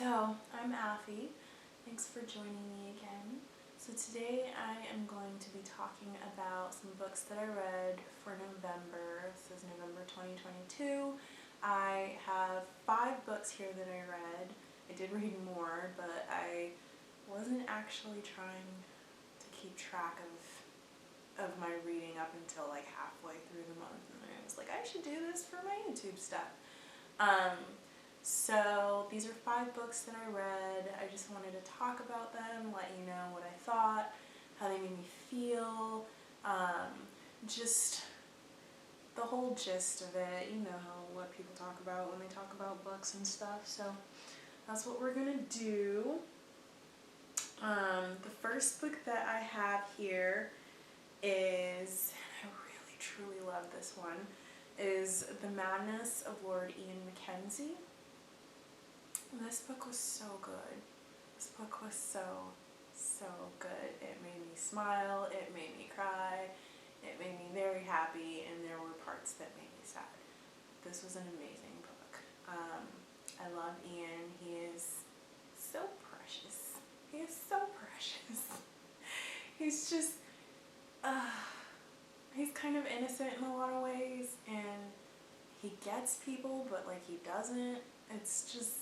So, I'm Affy. Thanks for joining me again. So today I am going to be talking about some books that I read for November. This is November 2022. I have 5 books here that I read. I did read more, but I wasn't actually trying to keep track of my reading up until like halfway through the month, and I was like, I should do this for my YouTube stuff. So these are 5 books that I read. I just wanted to talk about them, let you know what I thought, how they made me feel, just the whole gist of it, you know, what people talk about when they talk about books and stuff. So that's what we're gonna do. The first book that I have here is, and I really truly love this one, is The Madness of Lord Ian Mackenzie. This book was so good. This book was so good. It made me smile, it made me cry, it made me very happy, and there were parts that made me sad. This was an amazing book. I love Ian. He is so precious. He is so precious. He's just, he's kind of innocent in a lot of ways, and he gets people, but like he doesn't. It's just,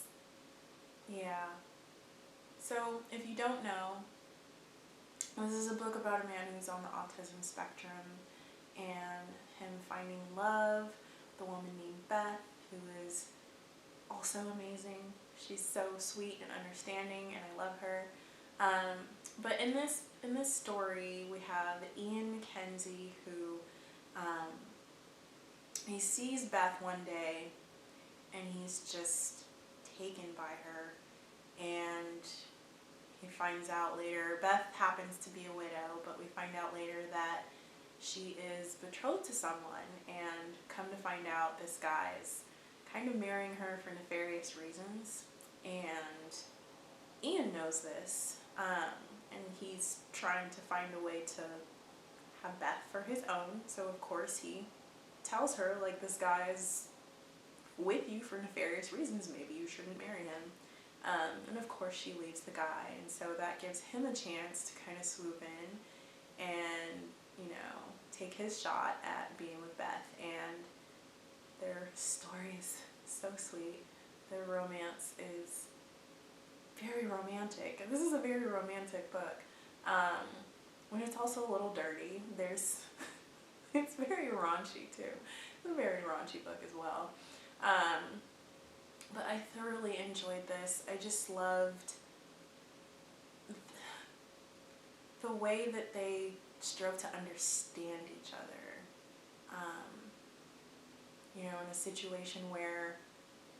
yeah. So if you don't know, this is a book about a man who's on the autism spectrum and him finding love, the woman named Beth, who is also amazing. She's so sweet and understanding, and I love her. But in this story, we have Ian Mackenzie, who he sees Beth one day, and he's just taken by her, and he finds out later, Beth happens to be a widow, but we find out later that she is betrothed to someone, and come to find out this guy is kind of marrying her for nefarious reasons, and Ian knows this, and he's trying to find a way to have Beth for his own, so of course he tells her, like, this guy's with you for nefarious reasons, maybe you shouldn't marry him. And of course she leaves the guy, and so that gives him a chance to kind of swoop in and, you know, take his shot at being with Beth, and their story is so sweet. Their romance is very romantic, and this is a very romantic book, when it's also a little dirty. There's it's very raunchy too. It's a very raunchy book as well. But I thoroughly enjoyed this. I just loved the way that they strove to understand each other. You know, in a situation where,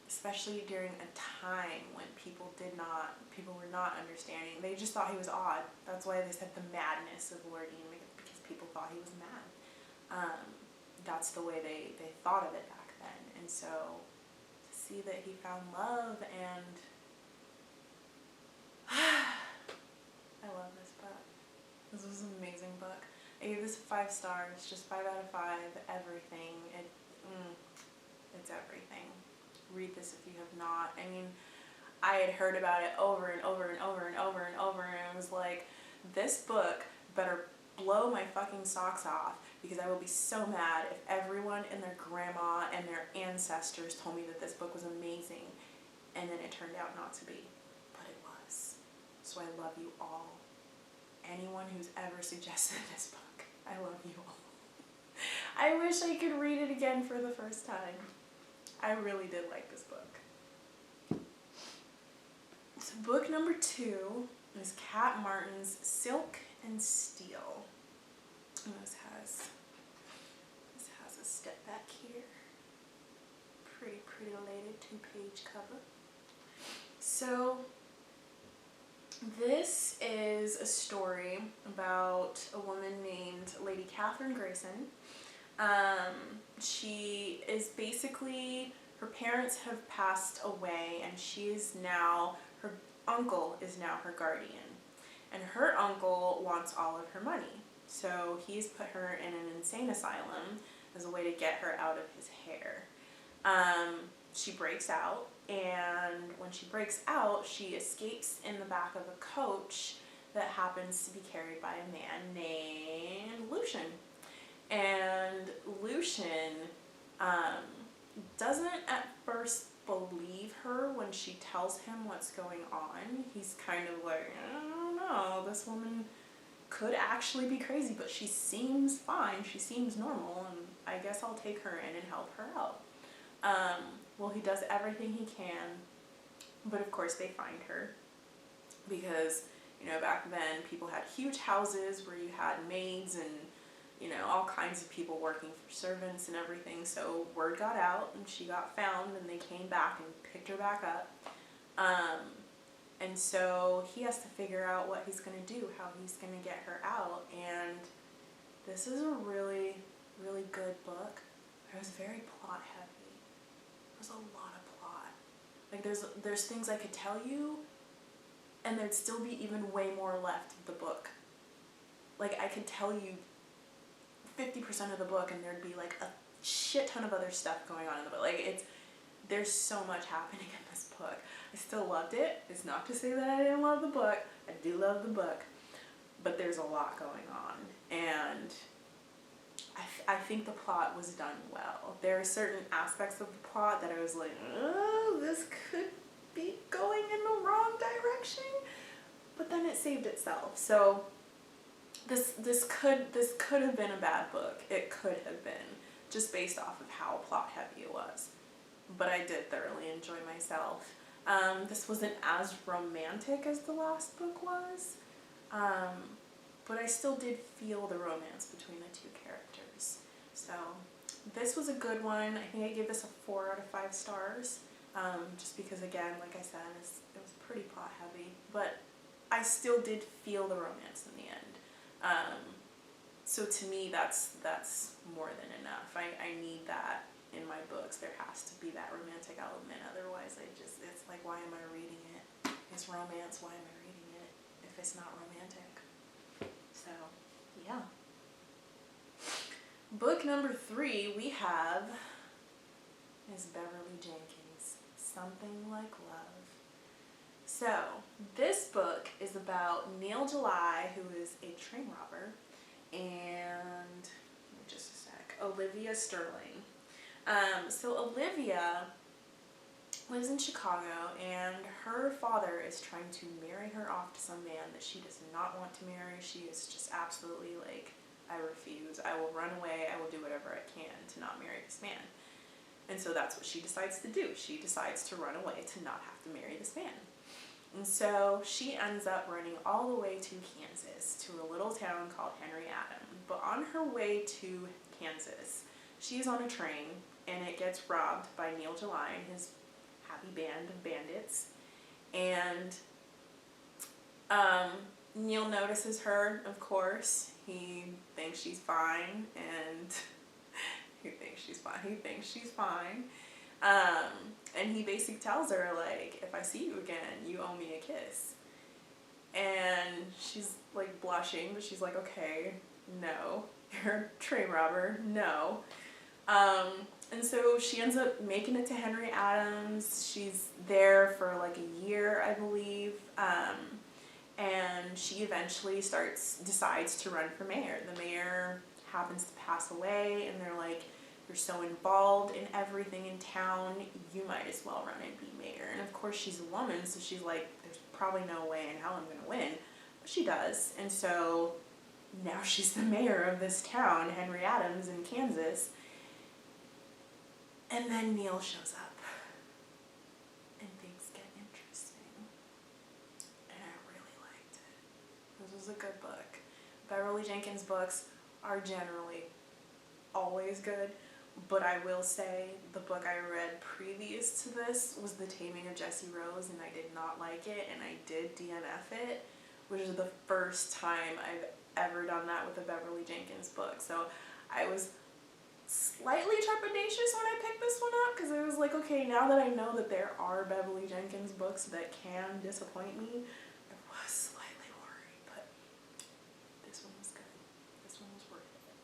especially during a time when people were not understanding, they just thought he was odd. That's why they said the madness of Lord Ian, because people thought he was mad. That's the way they thought of it back then. And so to see that he found love, and I love this book. This was an amazing book. I gave this 5 stars, just 5 out of 5, everything. It's everything. Read this if you have not. I mean, I had heard about it over and over and over and over and over, and I was like, this book better blow my fucking socks off, because I will be so mad if everyone and their grandma and their ancestors told me that this book was amazing, and then it turned out not to be. But it was. So I love you all. Anyone who's ever suggested this book, I love you all. I wish I could read it again for the first time. I really did like this book. So book number 2 is Kat Martin's Silk and Steel. And this has a step back here. Pretty related 2-page cover. So this is a story about a woman named Lady Catherine Grayson. She is basically, her parents have passed away, and her uncle is now her guardian. And her uncle wants all of her money. So he's put her in an insane asylum as a way to get her out of his hair. she breaks out, and when she breaks out, she escapes in the back of a coach that happens to be carried by a man named Lucian. And Lucian doesn't at first believe her when she tells him what's going on. He's kind of like, I don't know, this woman could actually be crazy, but she seems fine, she seems normal, and I guess I'll take her in and help her out. Well, he does everything he can, but of course they find her, because, you know, back then people had huge houses where you had maids and, you know, all kinds of people working for servants and everything, so word got out and she got found, and they came back and picked her back up. And so he has to figure out what he's going to do, how he's going to get her out, and this is a really, really good book. It was very plot heavy. There's a lot of plot. Like there's things I could tell you, and there'd still be even way more left of the book. Like I could tell you 50% of the book, and there'd be like a shit ton of other stuff going on in the book. Like there's so much happening in this book. I still loved it. It's not to say that I didn't love the book. I do love the book, but there's a lot going on, and I think the plot was done well. There are certain aspects of the plot that I was like, oh, this could be going in the wrong direction, but then it saved itself. So this could have been a bad book. It could have been, just based off of how plot heavy it was. But I did thoroughly enjoy myself. This wasn't as romantic as the last book was, but I still did feel the romance between the two characters. So this was a good one. I think I gave this a 4 out of 5 stars, just because, again, like I said, it was pretty plot heavy, but I still did feel the romance in the end. So to me, that's more than enough. I need that in my books. There has to be that romantic element, otherwise it's like, why am I reading it? It's romance, why am I reading it if it's not romantic? So yeah. Book number 3 we have is Beverly Jenkins, Something Like Love. So this book is about Neil July, who is a train robber, and just a sec, Olivia Sterling. So Olivia lives in Chicago, and her father is trying to marry her off to some man that she does not want to marry. She is just absolutely like, I refuse. I will run away. I will do whatever I can to not marry this man. And so that's what she decides to do. She decides to run away to not have to marry this man. And so she ends up running all the way to Kansas, to a little town called Henrietta. But on her way to Kansas, she's on a train, and it gets robbed by Neil July and his happy band of bandits. And Neil notices her, of course. He thinks she's fine, and he thinks she's fine. And he basically tells her, like, if I see you again, you owe me a kiss. And she's like blushing, but she's like, okay, no, you're a train robber, no. And so she ends up making it to Henry Adams. She's there for like a year, I believe. And she eventually decides to run for mayor. The mayor happens to pass away, and they're like, you're so involved in everything in town, you might as well run and be mayor. And of course she's a woman, so she's like, there's probably no way in hell I'm going to win. But she does. And so now she's the mayor of this town, Henry Adams, in Kansas. And then Neil shows up, and things get interesting. And I really liked it. This was a good book. Beverly Jenkins books are generally always good, but I will say the book I read previous to this was The Taming of Jessie Rose, and I did not like it, and I did DNF it, which is the first time I've ever done that with a Beverly Jenkins book. So I was slightly trepidatious when I picked this one up, because I was like, okay, now that I know that there are Beverly Jenkins books that can disappoint me, I was slightly worried, but this one was good. This one was worth it.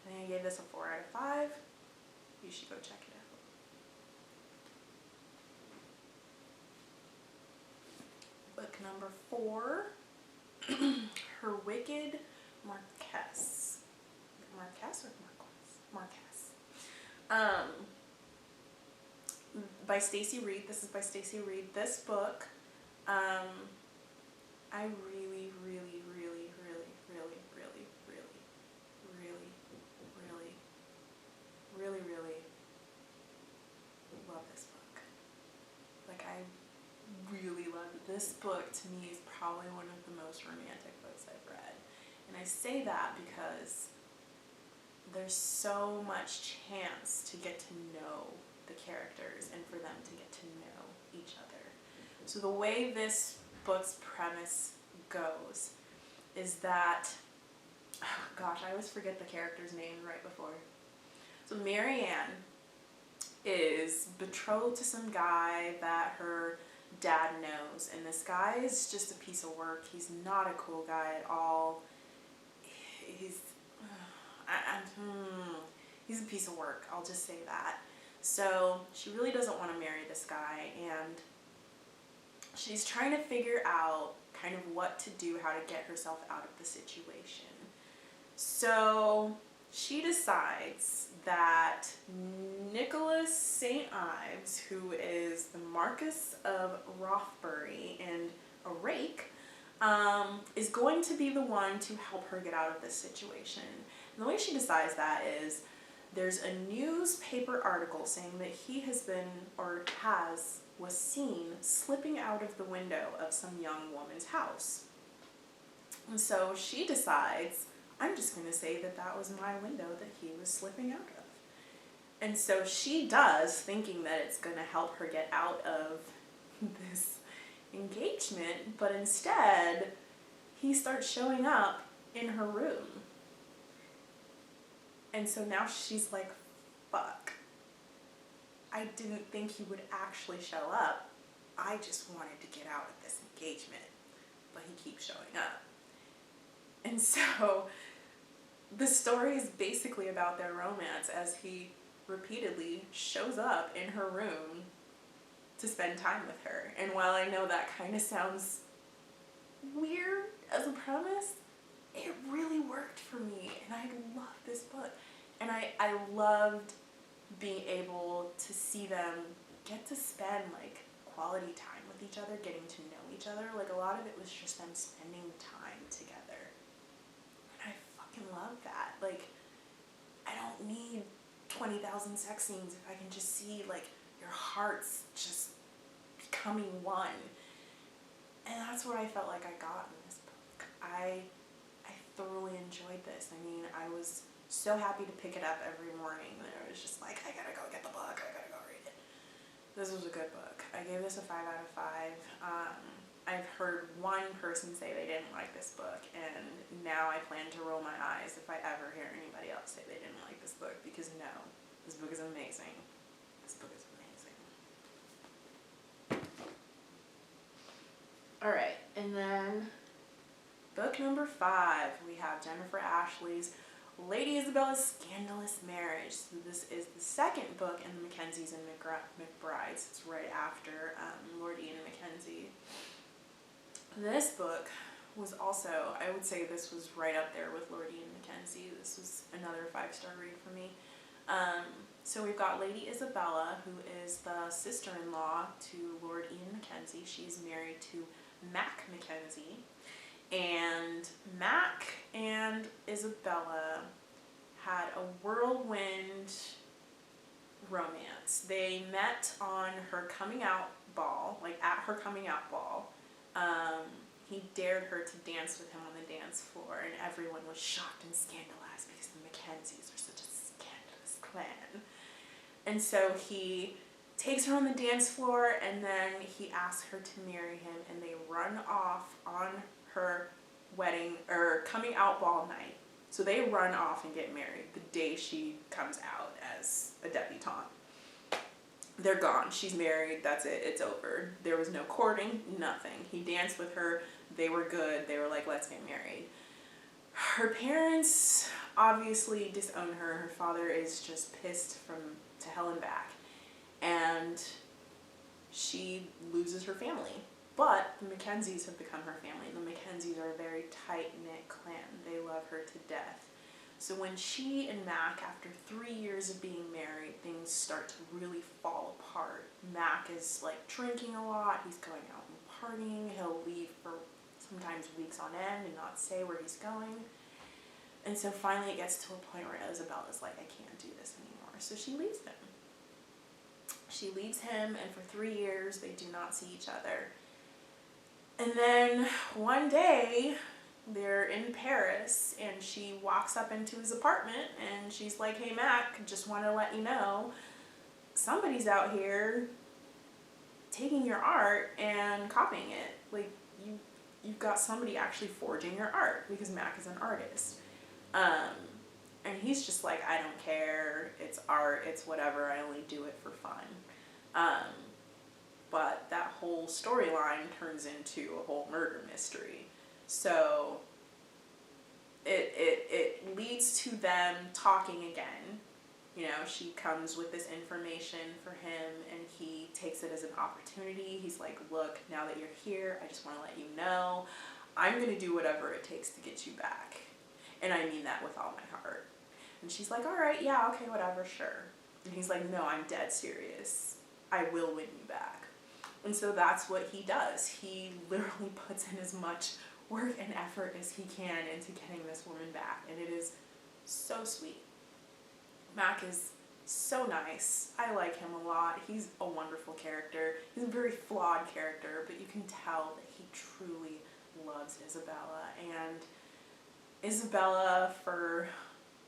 I think I gave this a 4 out of 5. You should go check it out. book number 4, Her Wicked Marquess. Marquess or Marquess? Marquess. By Stacy Reid. This is by Stacy Reid. This book, I really, really, really, really, really, really, really, really, really, really, really love this book. Like, I really love it. This book, to me, is probably one of the most romantic books I've read. And I say that because there's so much chance to get to know the characters and for them to get to know each other. So the way this book's premise goes is that, oh gosh, I always forget the character's name right before. So Marianne is betrothed to some guy that her dad knows, and this guy is just a piece of work. He's not a cool guy at all. He's a piece of work, I'll just say that. So she really doesn't want to marry this guy, and she's trying to figure out kind of what to do, how to get herself out of the situation. So she decides that Nicholas St. Ives, who is the Marquess of Rothbury and a rake, is going to be the one to help her get out of this situation. And the way she decides that is there's a newspaper article saying that he has been, or was seen slipping out of the window of some young woman's house. And so she decides, I'm just going to say that that was my window that he was slipping out of. And so she does, thinking that it's going to help her get out of this engagement, but instead he starts showing up in her room. And so now she's like, fuck. I didn't think he would actually show up. I just wanted to get out of this engagement. But he keeps showing up. And so the story is basically about their romance as he repeatedly shows up in her room to spend time with her. And while I know that kind of sounds weird as a premise, it really worked for me, and I love this book. And I loved being able to see them get to spend like quality time with each other, getting to know each other. Like, a lot of it was just them spending time together. And I fucking love that. Like, I don't need 20,000 sex scenes if I can just see like your hearts just becoming one. And that's what I felt like I got in this book. I thoroughly enjoyed this. I mean, I was so happy to pick it up every morning. I was just like, I gotta go get the book. I gotta go read it. This was a good book. I gave this a 5 out of 5. I've heard one person say they didn't like this book, and now I plan to roll my eyes if I ever hear anybody else say they didn't like this book, because no, this book is amazing. This book is amazing. Alright, and then book number 5, we have Jennifer Ashley's Lady Isabella's Scandalous Marriage. So this is the second book in the Mackenzies and McBrides. It's right after Lord Ian Mackenzie. This book was also, I would say this was right up there with Lord Ian Mackenzie. This was another 5-star read for me. So we've got Lady Isabella, who is the sister-in-law to Lord Ian Mackenzie. She's married to Mac Mackenzie. And Mac and Isabella had a whirlwind romance. They met on her coming out ball, like at her coming out ball. He dared her to dance with him on the dance floor, and everyone was shocked and scandalized because the Mackenzies are such a scandalous clan. And so he takes her on the dance floor, and then he asks her to marry him, and they run off on her wedding or coming out ball night. So they run off and get married the day she comes out as a debutante. They're gone. She's married. That's it. It's over. There was no courting, nothing. He danced with her. They were good. They were like, let's get married. Her parents obviously disown her. Her father is just pissed to hell and back. And she loses her family. But the Mackenzies have become her family. The Mackenzies are a very tight-knit clan. They love her to death. So when she and Mac, after 3 years of being married, things start to really fall apart. Mac is like drinking a lot, he's going out and partying, he'll leave for sometimes weeks on end and not say where he's going. And so finally it gets to a point where Isabella's like, I can't do this anymore. So she leaves him. She leaves him, and for 3 years they do not see each other. And then one day, they're in Paris, and she walks up into his apartment, and she's like, hey Mac, just want to let you know, somebody's out here taking your art and copying it. Like, you've got somebody actually forging your art, because Mac is an artist. And he's just like, I don't care, it's art, it's whatever, I only do it for fun. But that whole storyline turns into a whole murder mystery. So it leads to them talking again. You know, she comes with this information for him, and he takes it as an opportunity. He's like, look, now that you're here, I just want to let you know, I'm going to do whatever it takes to get you back. And I mean that with all my heart. And she's like, all right, yeah, okay, whatever, sure. And he's like, no, I'm dead serious. I will win you back. And so that's what he does. He literally puts in as much work and effort as he can into getting this woman back. And it is so sweet. Mac is so nice. I like him a lot. He's a wonderful character. He's a very flawed character, but you can tell that he truly loves Isabella. And Isabella, for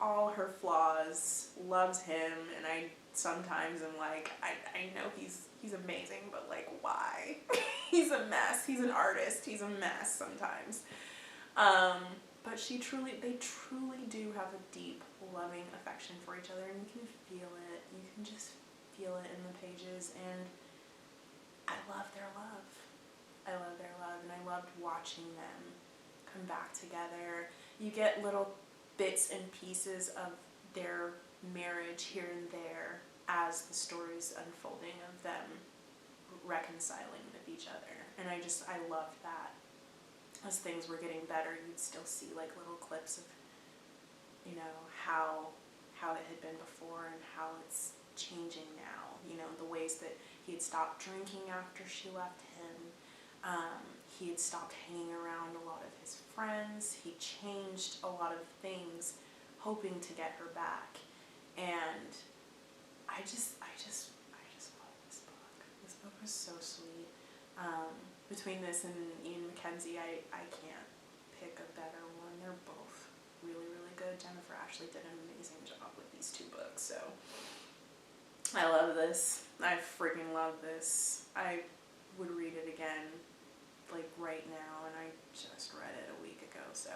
all her flaws, loves him. And I sometimes am like, I know he's amazing, but like, why? He's a mess. He's an artist. He's a mess sometimes. But they truly do have a deep, loving affection for each other, and you can feel it. You can just feel it in the pages, and I love their love. I love their love, and I loved watching them come back together. You get little bits and pieces of their marriage here and there as the story's unfolding of them reconciling with each other. And I loved that. As things were getting better, you'd still see like little clips of, you know, how it had been before and how it's changing now. You know, the ways that he had stopped drinking after she left him. He had stopped hanging around a lot of his friends. He changed a lot of things hoping to get her back. And I just love this book. This book was so sweet. Between this and Ian Mackenzie, I can't pick a better one. They're both really, really good. Jennifer Ashley did an amazing job with these two books, so I love this. I freaking love this. I would read it again, like right now, and I just read it a week ago, so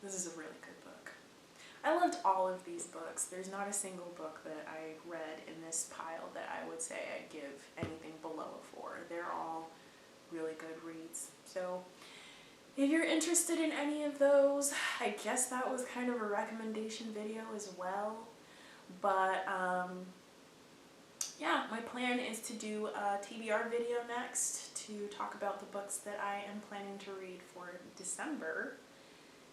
this is a really good book. I loved all of these books. There's not a single book that I read in this pile that I would say I'd give anything below a 4. They're all really good reads. So if you're interested in any of those, I guess that was kind of a recommendation video as well. But yeah, my plan is to do a TBR video next to talk about the books that I am planning to read for December.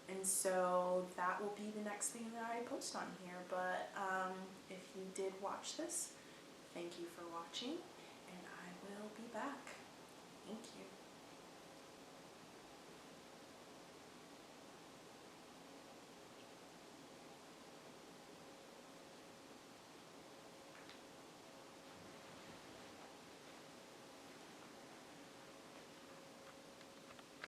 And so that will be the next thing that I post on here. But if you did watch this, thank you for watching, and I will be back.